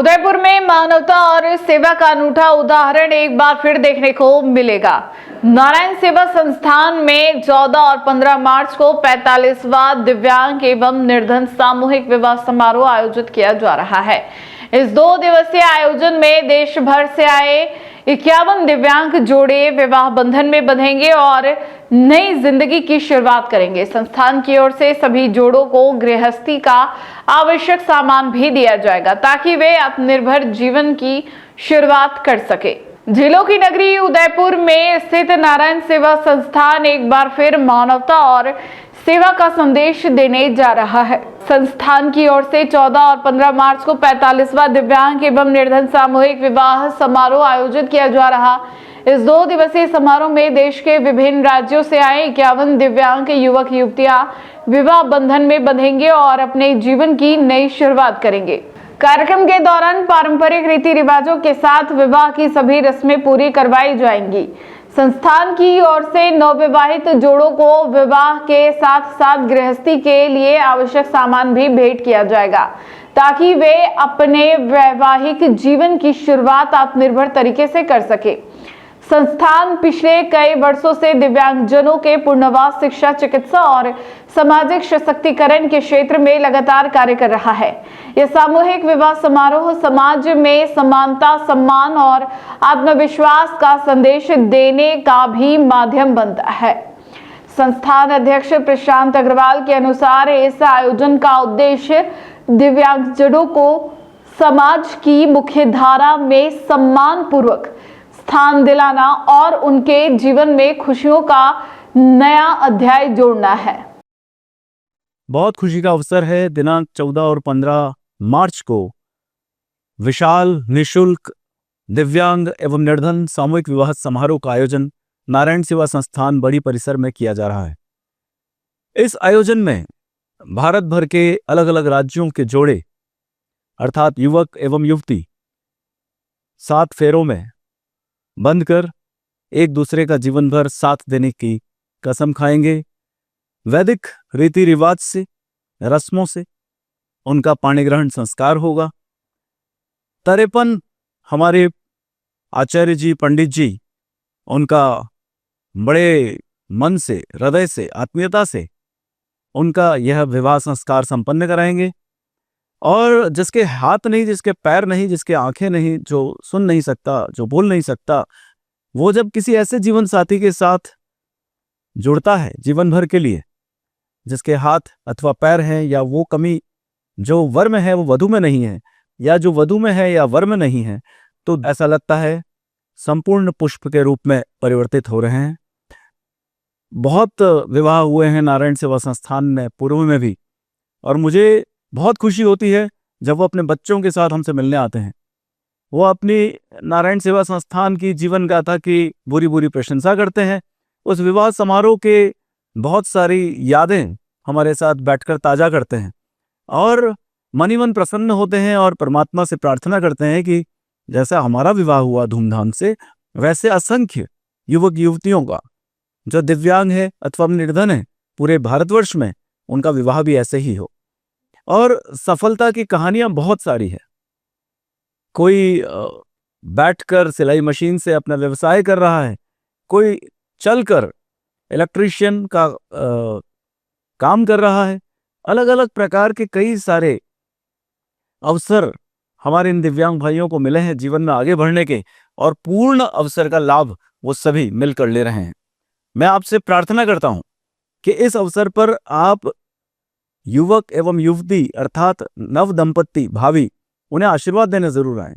उदयपुर में मानवता और सेवा का अनूठा उदाहरण एक बार फिर देखने को मिलेगा। नारायण सेवा संस्थान में 14 और 15 मार्च को 45वां दिव्यांग एवं निर्धन सामूहिक विवाह समारोह आयोजित किया जा रहा है। इस 2 दिवसीय आयोजन में देश भर से आए 51 दिव्यांग जोड़े विवाह बंधन में बंधेंगे और नई जिंदगी की शुरुआत करेंगे। संस्थान की ओर से सभी जोड़ों को गृहस्थी का आवश्यक सामान भी दिया जाएगा ताकि वे आत्मनिर्भर जीवन की शुरुआत कर सके। झीलों की नगरी उदयपुर में स्थित नारायण सेवा संस्थान एक बार फिर मानवता और सेवा का संदेश देने जा रहा है। संस्थान की ओर से 14 और 15 मार्च को 45वां दिव्यांग एवं निर्धन सामूहिक विवाह समारोह आयोजित किया जा रहा। इस 2 दिवसीय समारोह में देश के विभिन्न राज्यों से आए 51 दिव्यांग युवक युवतियां विवाह बंधन में बंधेंगे और अपने जीवन की नई शुरुआत करेंगे। कार्यक्रम के दौरान पारंपरिक रीति रिवाजों के साथ विवाह की सभी रस्में पूरी करवाई जाएंगी। संस्थान की ओर से नवविवाहित जोड़ों को विवाह के साथ साथ गृहस्थी के लिए आवश्यक सामान भी भेंट किया जाएगा ताकि वे अपने वैवाहिक जीवन की शुरुआत आत्मनिर्भर तरीके से कर सके। संस्थान पिछले कई वर्षों से दिव्यांगजनों के पुनर्वास, शिक्षा, चिकित्सा और सामाजिक सशक्तिकरण के क्षेत्र में लगातार कार्य कर रहा है। यह सामूहिक विवाह समारोह समाज में समानता, सम्मान और आत्मविश्वास का संदेश देने का भी माध्यम बनता है। संस्थान अध्यक्ष प्रशांत अग्रवाल के अनुसार इस आयोजन का उद्देश्य दिव्यांगजनों को समाज की मुख्य धारा में सम्मान पूर्वक स्थान दिलाना और उनके जीवन में खुशियों का नया अध्याय जोड़ना है। बहुत खुशी का अवसर है। दिनांक 14 और 15 मार्च को विशाल निशुल्क दिव्यांग एवं निर्धन सामूहिक विवाह समारोह का आयोजन नारायण सेवा संस्थान बड़ी परिसर में किया जा रहा है। इस आयोजन में भारत भर के अलग अलग राज्यों के जोड़े अर्थात युवक एवं युवती 7 फेरों में बंधकर एक दूसरे का जीवन भर साथ देने की कसम खाएंगे। वैदिक रीति रिवाज से, रस्मों से उनका पाणी ग्रहण संस्कार होगा। 53 हमारे आचार्य जी, पंडित जी उनका बड़े मन से, हृदय से, आत्मीयता से उनका यह विवाह संस्कार संपन्न कराएंगे। और जिसके हाथ नहीं, जिसके पैर नहीं, जिसके आंखें नहीं, जो सुन नहीं सकता, जो बोल नहीं सकता, वो जब किसी ऐसे जीवन साथी के साथ जुड़ता है जीवन भर के लिए, जिसके हाथ अथवा पैर हैं या वो कमी जो वर में है वो वधु में नहीं है, या जो वधु में है या वर में नहीं है, तो ऐसा लगता है संपूर्ण पुष्प के रूप में परिवर्तित हो रहे हैं। बहुत विवाह हुए हैं नारायण सेवा संस्थान में पूर्व में भी, और मुझे बहुत खुशी होती है जब वो अपने बच्चों के साथ हमसे मिलने आते हैं। वो अपनी नारायण सेवा संस्थान की जीवन गाथा की बुरी बुरी प्रशंसा करते हैं। उस विवाह समारोह के बहुत सारी यादें हमारे साथ बैठकर ताजा करते हैं और मन ही मन प्रसन्न होते हैं और परमात्मा से प्रार्थना करते हैं कि जैसा हमारा विवाह हुआ धूमधाम से, वैसे असंख्य युवक युवतियों का जो दिव्यांग है अथवा निर्धन है पूरे भारतवर्ष में, उनका विवाह भी ऐसे ही हो। और सफलता की कहानियां बहुत सारी है। कोई बैठकर सिलाई मशीन से अपना व्यवसाय कर रहा है, कोई चलकर इलेक्ट्रीशियन का काम कर रहा है। अलग अलग प्रकार के कई सारे अवसर हमारे इन दिव्यांग भाइयों को मिले हैं जीवन में आगे बढ़ने के, और पूर्ण अवसर का लाभ वो सभी मिलकर ले रहे हैं। मैं आपसे प्रार्थना करता हूं कि इस अवसर पर आप युवक एवं युवती अर्थात नव दंपत्ति भावी उन्हें आशीर्वाद देने जरूर आए।